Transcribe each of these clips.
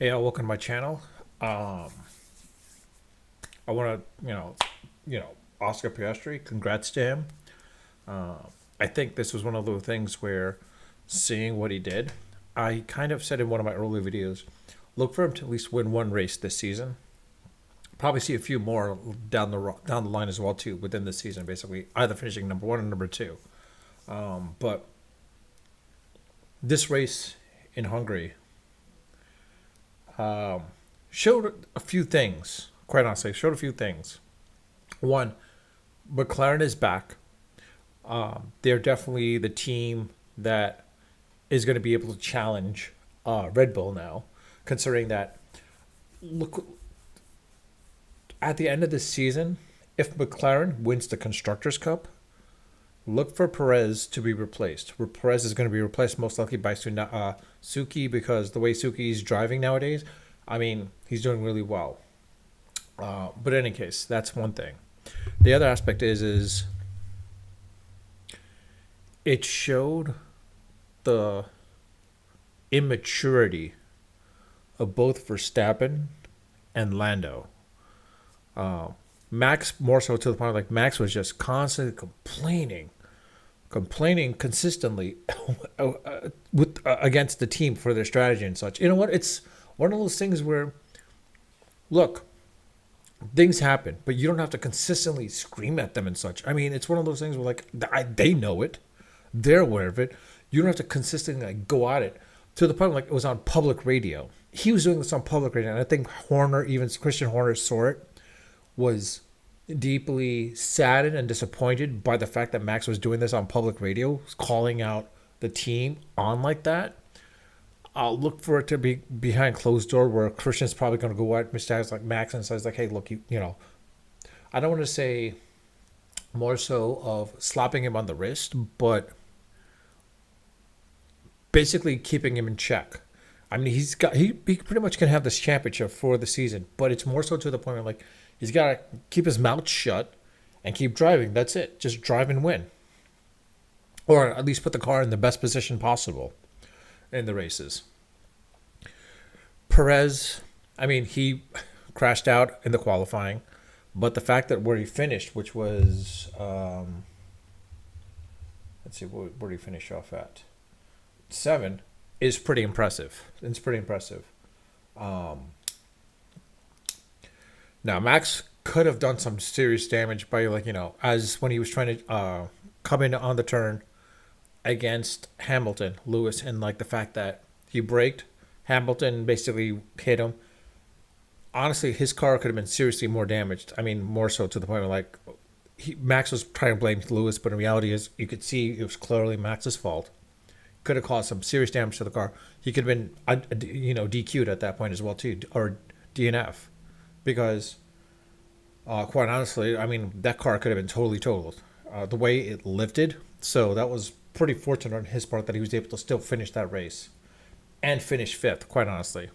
Hey, welcome to my channel. I want to, Oscar Piastri. Congrats to him. I think this was one of those things where, seeing what he did, I kind of said in one of my early videos, look for him to at least win one race this season. Probably see a few more down the line as well too within the season. Basically, either finishing number one or number two. But this race in Hungary showed a few things. Quite honestly, showed a few things. One, McLaren is back. They're definitely the team that is going to be able to challenge Red Bull now, considering that, look, at the end of the season, if McLaren wins the Constructors' Cup, look for Perez to be replaced. Perez is going to be replaced most likely by Suki, because the way Suki's driving nowadays, I mean, he's doing really well. But in any case, that's one thing. The other aspect is it showed the immaturity of both Verstappen and Lando. Max more so to the point like Max was just constantly complaining consistently with against the team for their strategy and such. You know what? It's one of those things where, look, things happen, but you don't have to consistently scream at them and such. I mean, it's one of those things where they know it, they're aware of it. You don't have to consistently go at it to the point like it was on public radio. He was doing this on public radio, and I think Horner, even Christian Horner, saw it, was deeply saddened and disappointed by the fact that Max was doing this on public radio, calling out the team on like that. I'll look for it to be behind closed door, where Christian's probably going to go at Mr. like Max and says like, "Hey, look, I don't want to say more so of slapping him on the wrist, but basically keeping him in check." I mean, he pretty much can have this championship for the season, but it's more so to the point where like he's got to keep his mouth shut and keep driving. That's it. Just drive and win, or at least put the car in the best position possible in the races. Perez, I mean, he crashed out in the qualifying, but the fact that where he finished, which was, let's see, where did he finish off at? 7, is pretty impressive. It's pretty impressive. Now, Max could have done some serious damage by, as when he was trying to come in on the turn against Hamilton, Lewis, and the fact that he braked, Hamilton basically hit him. Honestly, his car could have been seriously more damaged. I mean, more so to the point where Max was trying to blame Lewis, but in reality, is you could see it was clearly Max's fault. Could have caused some serious damage to the car. He could have been, DQ'd at that point as well too, or DNF, because quite honestly, I mean, that car could have been totally totaled. The way it lifted, so that was pretty fortunate on his part that he was able to still finish that race and finish 5th, quite honestly.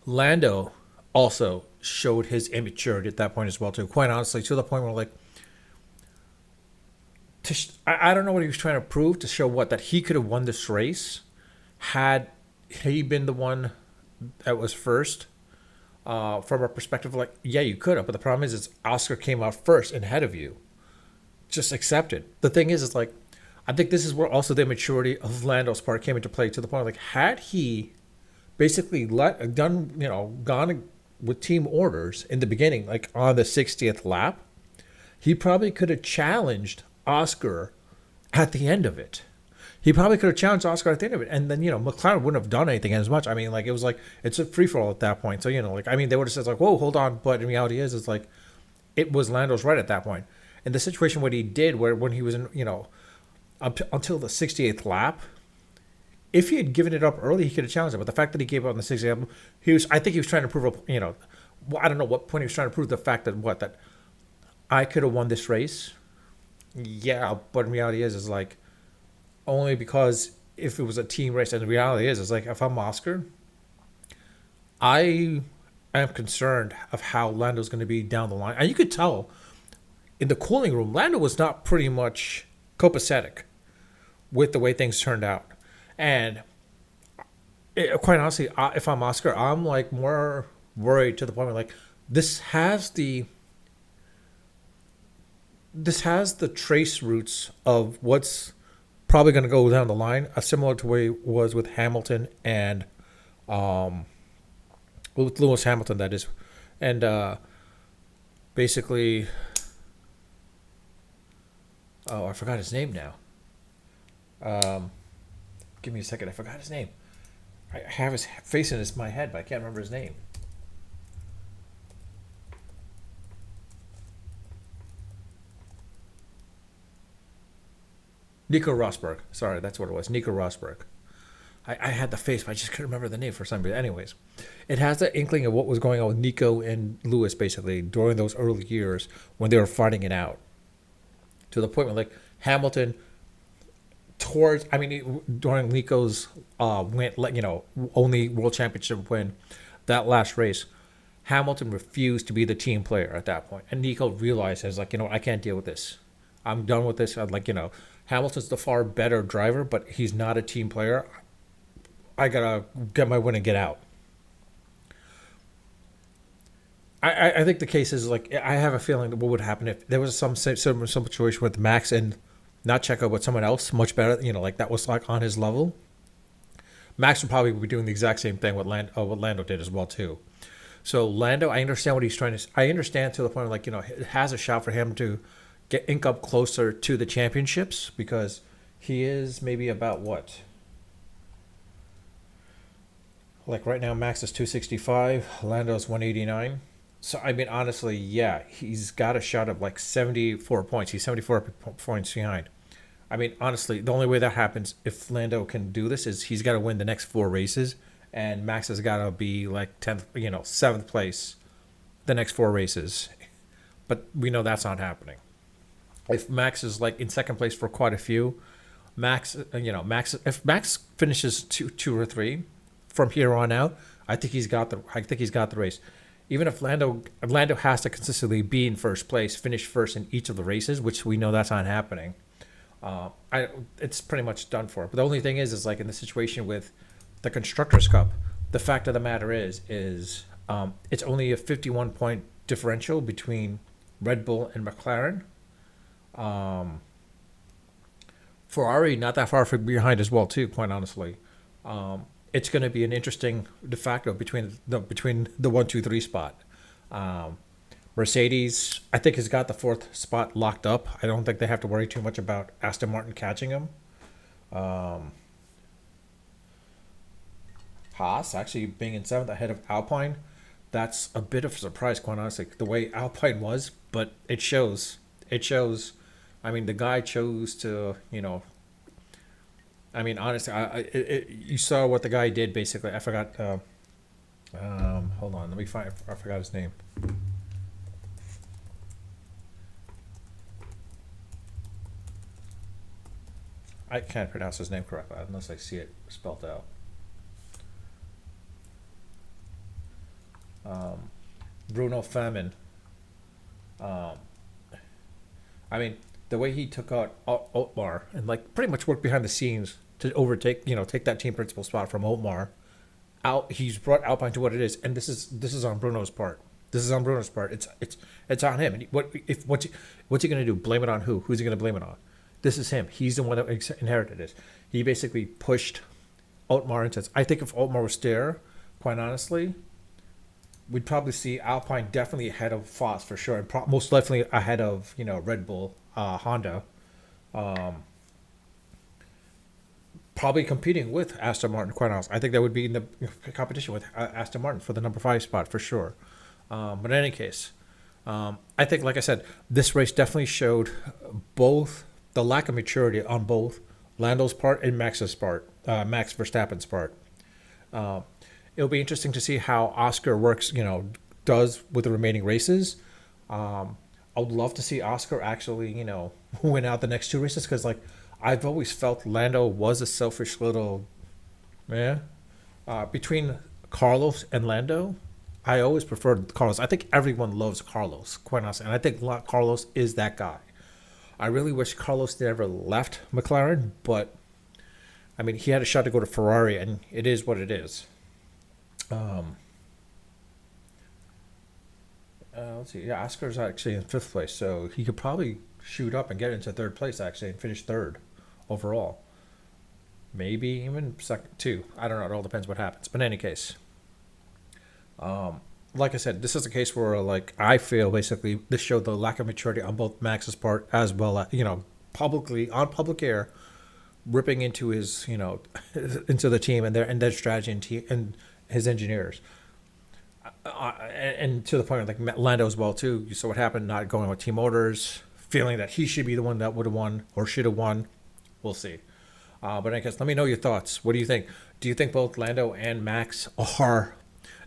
Lando also showed his immaturity at that point as well too, quite honestly, to the point where I don't know what he was trying to prove, to show what, that he could have won this race had he been the one that was first. From a perspective yeah, you could have, but the problem is Oscar came out first and ahead of you. Just accept it. The thing is I think this is where also the immaturity of Lando's part came into play, to the point had he basically gone with team orders in the beginning, on the 60th lap, he probably could have challenged Oscar at the end of it. He probably could have challenged Oscar at the end of it, and then McLaren wouldn't have done anything as much. I mean, it was it's a free for all at that point. So I mean, they would have said whoa, hold on, but in reality is it was Lando's right at that point. And the situation what he did, where when he was in up until the 68th lap, if he had given it up early, he could have challenged it. But the fact that he gave up on the 68th lap, I think he was trying to prove I don't know what point he was trying to prove, the fact that I could have won this race. Yeah, but in reality is only because if it was a team race, and the reality is if I'm Oscar, I am concerned of how Lando's going to be down the line. And you could tell in the cooling room, Lando was not pretty much copacetic with the way things turned out. And quite honestly, if I'm Oscar, I'm like more worried to the point where like this has the this has the trace routes of what's probably going to go down the line, similar to where it was with Hamilton and with Lewis Hamilton, that is, and basically, oh, I forgot his name now. Um, Give me a second, I forgot his name. I have his face in my head, but I can't remember his name. Nico Rosberg. Sorry, that's what it was. Nico Rosberg. I had the face, but I just couldn't remember the name for some reason. Anyways, it has the inkling of what was going on with Nico and Lewis basically during those early years when they were fighting it out. To the point where like Hamilton towards, I mean, during Nico's win, only world championship win, that last race, Hamilton refused to be the team player at that point, and Nico realized as like, I can't deal with this. I'm done with this. I'd like, Hamilton's the far better driver, but he's not a team player. I gotta get my win and get out. I think the case is like I have a feeling that what would happen if there was some situation with Max and not Checo but someone else much better, like that was like on his level. Max would probably be doing the exact same thing what Lando did as well too. So Lando, I understand what he's trying to. I understand to the point of like it has a shot for him to get ink up closer to the championships because he is maybe about what. Like right now, Max is 265, Lando's 189. So I mean, honestly, yeah, he's got a shot of like 74 points. He's 74 points behind. I mean, honestly, the only way that happens if Lando can do this is he's got to win the next four races, and Max has got to be like 10th, seventh place the next four races. But we know that's not happening. If Max is like in second place for quite a few, Max, if Max finishes two or three from here on out, I think he's got the race. Even if Lando has to consistently be in first place, finish first in each of the races, which we know that's not happening. It's pretty much done for. But the only thing is like in the situation with the Constructors' Cup, the fact of the matter is it's only a 51 point differential between Red Bull and McLaren. Ferrari not that far behind as well too. Quite honestly, it's going to be an interesting de facto between the 1, 2, 3 spot. Mercedes, I think, has got the fourth spot locked up. I don't think they have to worry too much about Aston Martin catching him. Haas actually being in seventh ahead of Alpine, that's a bit of a surprise, quite honestly, the way Alpine was, but it shows. It shows. I mean, the guy chose to, I mean, honestly, you saw what the guy did, basically. I forgot. Hold on. Let me find. I forgot his name. I can't pronounce his name correctly unless I see it spelled out. Bruno Famin. I mean, the way he took out Otmar and like pretty much worked behind the scenes to overtake, take that team principal spot from Otmar. He's brought Alpine to what it is, and this is on Bruno's part. This is on Bruno's part. It's on him. And what's he gonna do? Blame it on who? Who's he gonna blame it on? This is him. He's the one that inherited it. He basically pushed Otmar into. I think if Otmar was there, quite honestly, we'd probably see Alpine definitely ahead of Foss for sure, and most definitely ahead of Red Bull, Honda, probably competing with Aston Martin. Quite honestly, I think that would be in the competition with Aston Martin for the number 5 spot for sure. But in any case, I think, like I said, this race definitely showed both the lack of maturity on both Lando's part and Max's part, Max Verstappen's part. It'll be interesting to see how Oscar works, does with the remaining races. I would love to see Oscar actually, win out the next 2 races because, like, I've always felt Lando was a selfish little, yeah. Between Carlos and Lando, I always preferred Carlos. I think everyone loves Carlos, quite honestly, and I think Carlos is that guy. I really wish Carlos never left McLaren, but I mean, he had a shot to go to Ferrari, and it is what it is. Um, let's see. Yeah, Oscar's actually in fifth place, so he could probably shoot up and get into third place actually and finish third overall. Maybe even second too. I don't know. It all depends what happens. But in any case, like I said, this is a case where like I feel basically this showed the lack of maturity on both Max's part as well as publicly on public air, ripping into his into the team and their strategy and his engineers. And to the point of like Lando as well too. You saw what happened, not going with team orders, feeling that he should be the one that would have won or should have won. We'll see. But I guess let me know your thoughts. What do you think? Do you think both Lando and Max are?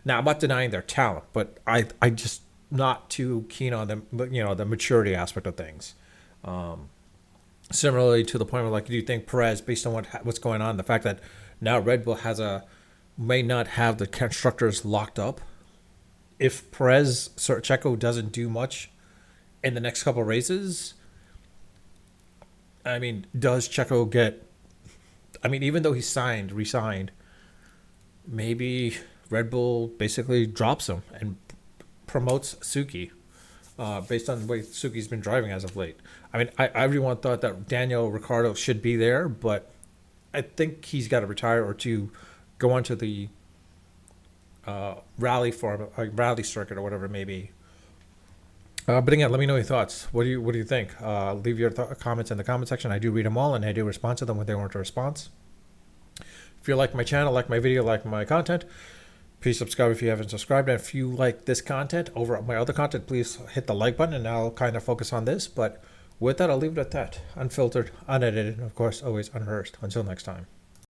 Now I'm not denying their talent, but I just not too keen on them. The maturity aspect of things. Similarly to the point where like, do you think Perez, based on what's going on, the fact that now Red Bull may not have the constructors locked up. If Perez Checo doesn't do much in the next couple of races, I mean, does Checo get? I mean, even though he resigned, maybe Red Bull basically drops him and promotes Suki, based on the way Suki's been driving as of late. I mean, everyone thought that Daniel Ricciardo should be there, but I think he's got to retire or to go on to the rally rally circuit or whatever it may be. But again, let me know your thoughts. What do you think? Leave your comments in the comment section. I do read them all, and I do respond to them when they warrant a response. If you like my channel, like my video, like my content, please subscribe if you haven't subscribed. And if you like this content over my other content, please hit the like button, and I'll kind of focus on this. But with that, I'll leave it at that. Unfiltered, unedited, and of course, always unrehearsed. Until next time.